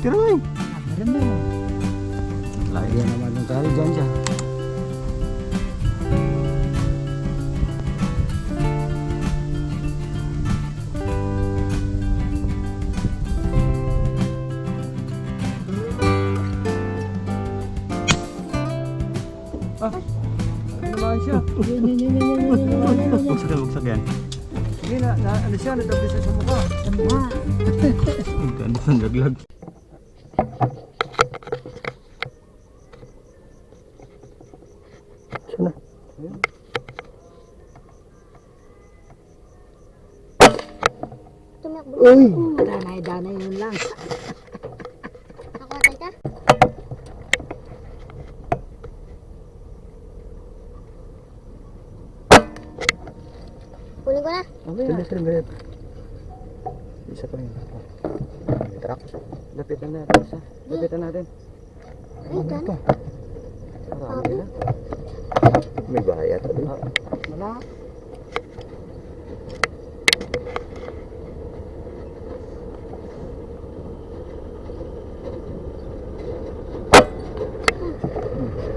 Tira mo eh. Meron na. Lagi naman ng kari dyan siya. Naman siya. Buksak yan, buksak yan. Hindi na, ano siya, natabi siya sa mukha. Sa mukha. Ganda ng laglag. Sana. Uy! Danay yun lang. Nakuha ka? Kunin ko na. Okay na. Sige. Isa pa yun. May truck. Lapitan natin isa. Lapitan natin. Ay, gano'n. Marami na. May bahay ata din. Wala.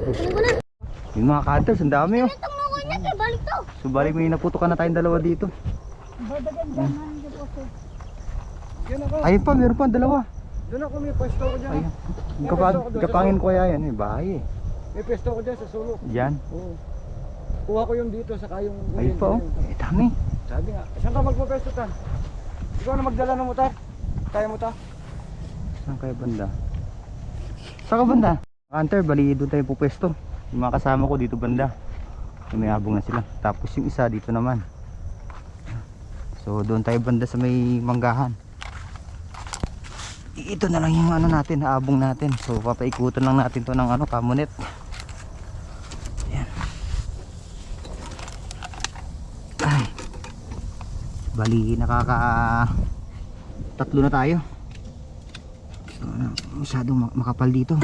Kunin ko na. Yung mga cutters, ang dami oh. Itong nukoy niya, kaya balik to. So balik may naputukan na tayong dalawa dito. Badagan dyan, man. Dito ako. Yan ako. Ayun pa, meron pa dalawa. Doon ako, may pwesto ko dyan. Ayun. Kapangin ko kaya yan, may bahay eh. May pwesto ko dyan sa sulok. Yan. Oo. Kuha ko yung dito, saka yung... Ayun pa oh. Eh, dami. Sabi nga, saan ka magpapwesto tan? Ikaw na magdala ng motor? Kaya mo ta? Saan kayo banda? Saan ka banda? Hunter, bali doon tayo pupwesto. Yung mga kasama ko dito banda. May abong na sila. Tapos yung isa dito naman. So doon tayo banda sa may manggahan. Ito na lang yung ano natin, abong natin. So papaikutan lang natin to ng ano, kamunet. Ayan. Ay. Bali nakaka tatlo na tayo. So masyadong makapal dito.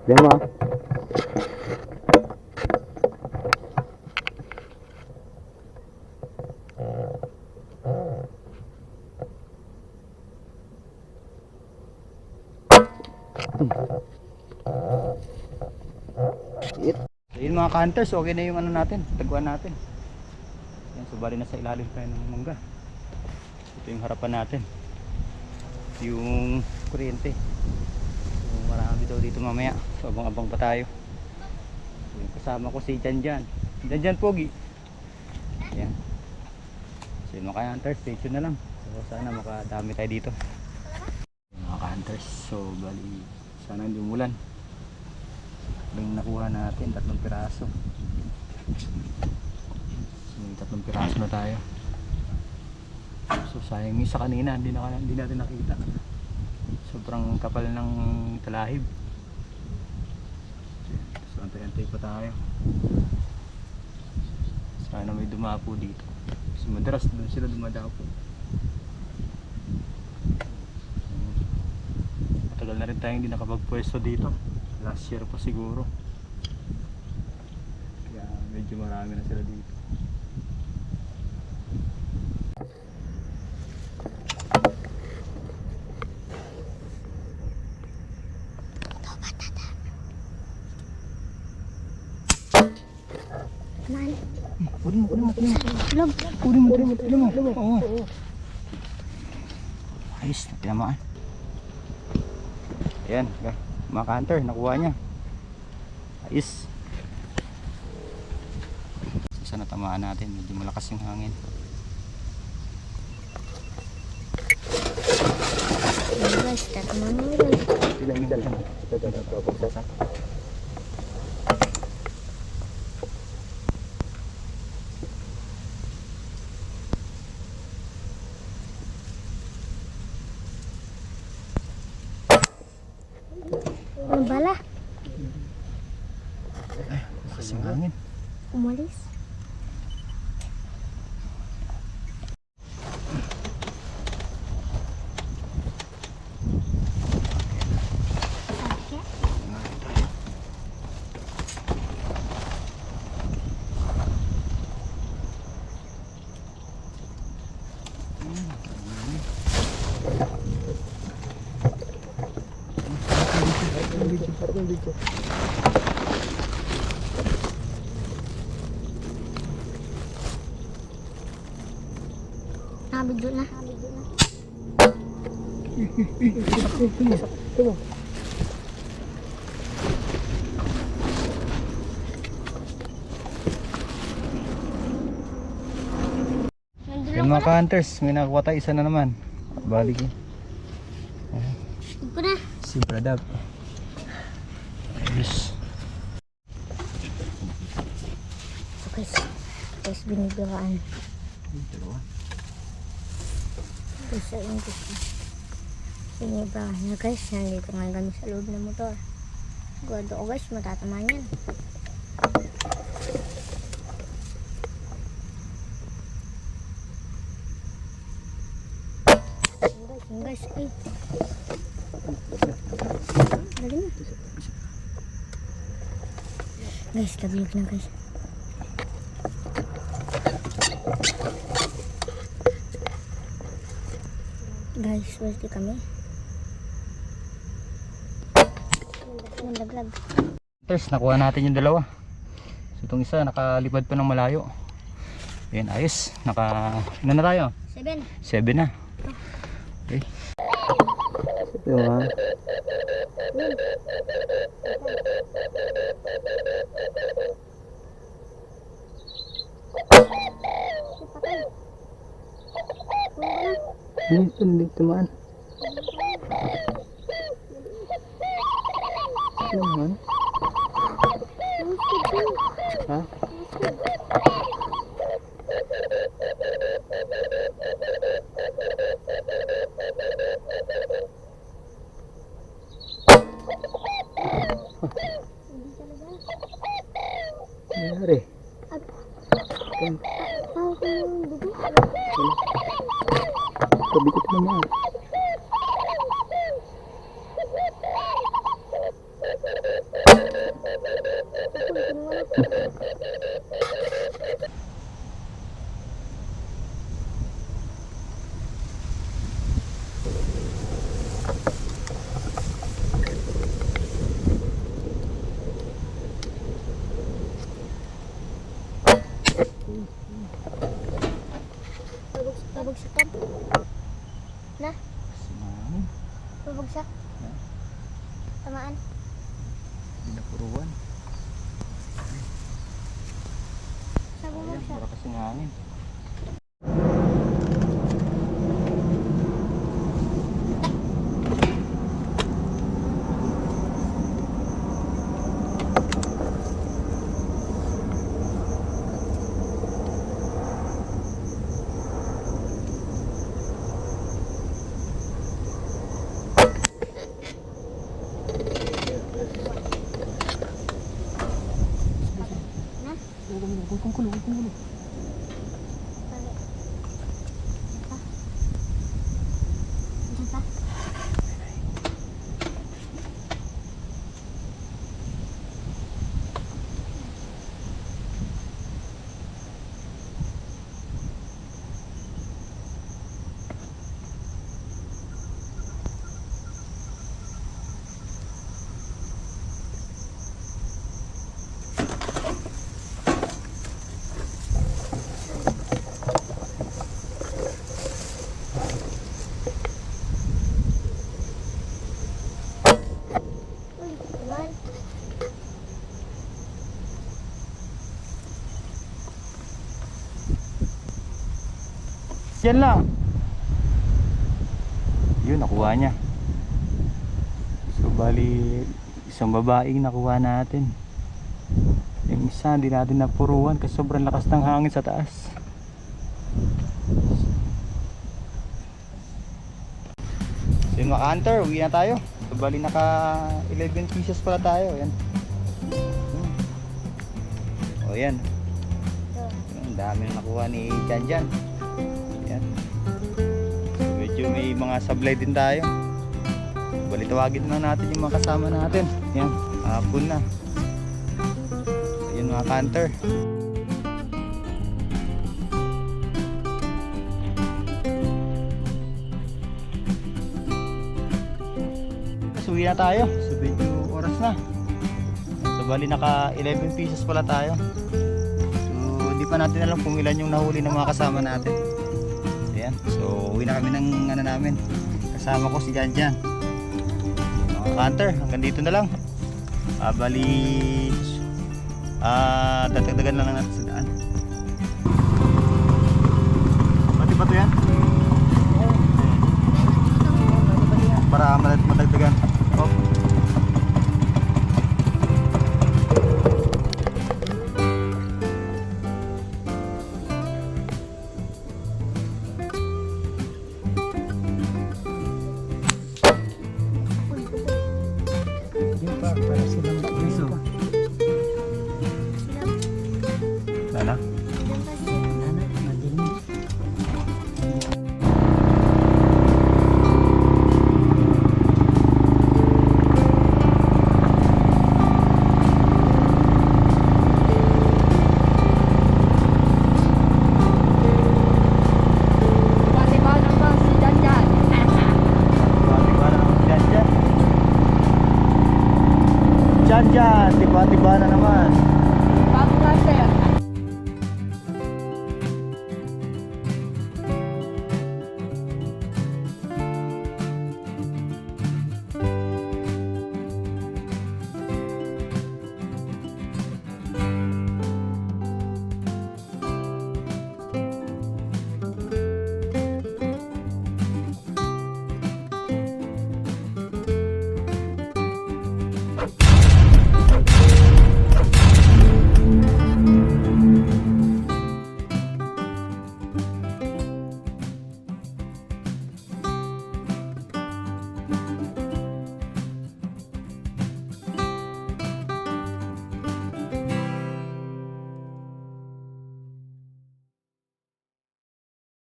Yan mo. Ayun mga hunters, okay na yung ano natin, taguan natin. Yan, subali na sa ilalim tayo ng mangga. Ito yung harapan natin. Yung kuryente. Marami daw dito mamaya. So abang-abang pa tayo. So, yung kasama ko si Janjan. Janjan Pogi. Ayan. So yung mga hunters, stay tuned na lang. So sana makadami tayo dito. Yung mga hunters, so bali sana hindi umulan. Yung nakuha natin, 3 piraso. So may 3 piraso na tayo. So sayang yung isa kanina, hindi natin nakita. Sobrang kapal ng talahib. So antay-antay pa tayo. Sana may dumapo dito. Kasi madalas doon sila dumadapo. Matagal na rin tayong hindi nakapagpwesto dito. Last year pa siguro. Kaya medyo marami na sila dito. Man. Kunin mo. Log. Kunin mo. Oo. Ayos, tinamaan. Ayan, mga hunter, nakuha niya. Ayos. Sana tamaan natin, medyo malakas yung hangin. Guys, tatamang mo rin. Ilang dalhan. Ito, pagsasa. Ano bala? Kasing hangin. Umalis. ng video. Nakabidyo na. Ito mo. Nandun Yan mga ka-hunters, may nakakuha tayo, isa na naman. Balik eh. ko na. Si Bradab. Ayos. So guys, guys binibiraan. Guys, sa English na. Binibiraan na guys, nandito nga kami sa loob ng motor. Sigurado ko guys, matatamaan yan. Yan guys, ay. Dali na. Guys, tablig na guys. Guys, swerte kami. Nalaglag. Hunters, nakuha natin yung dalawa. So itong isa, nakalipad pa ng malayo. Ayan, ayos. Ano na tayo? 7. 7 na. Okay. Ito nga. Hindi tumaan. Tumaan? Ha? Nangyari? Sabi ko naman. Pabagsakan. Na? Sinangin. Pabagsak. Tamaan. Binapuruan. Sa Ayan, bumagsak. mura kasing hangin. Yan lang. Yun, nakuha niya. So bali, isang babaeng nakuha natin. Yung isa, hindi natin napuruan kasi sobrang lakas ng hangin sa taas. So yun mga hunter, uwi na tayo. So bali naka 11 pieces pala tayo. Yan. O yan. Ang dami na nakuha ni Janjan. Yan. So, medyo may mga sablay din tayo. Bali tawagin na natin yung mga kasama natin. Yan, hapon na. Ayun mga hunter. So uwi na tayo. So medyo oras na. bali naka 11 pieces pala tayo. So hindi pa natin alam kung ilan yung nahuli ng mga kasama natin. Ayan, so uwi na kami ng ano namin. Kasama ko si Janjan. Mga hunter, hanggang dito na lang. Bali dadagdagan lang natin sa daan. Pati ba ito yan? Para madagdagan. Oh. Para silang Wala na.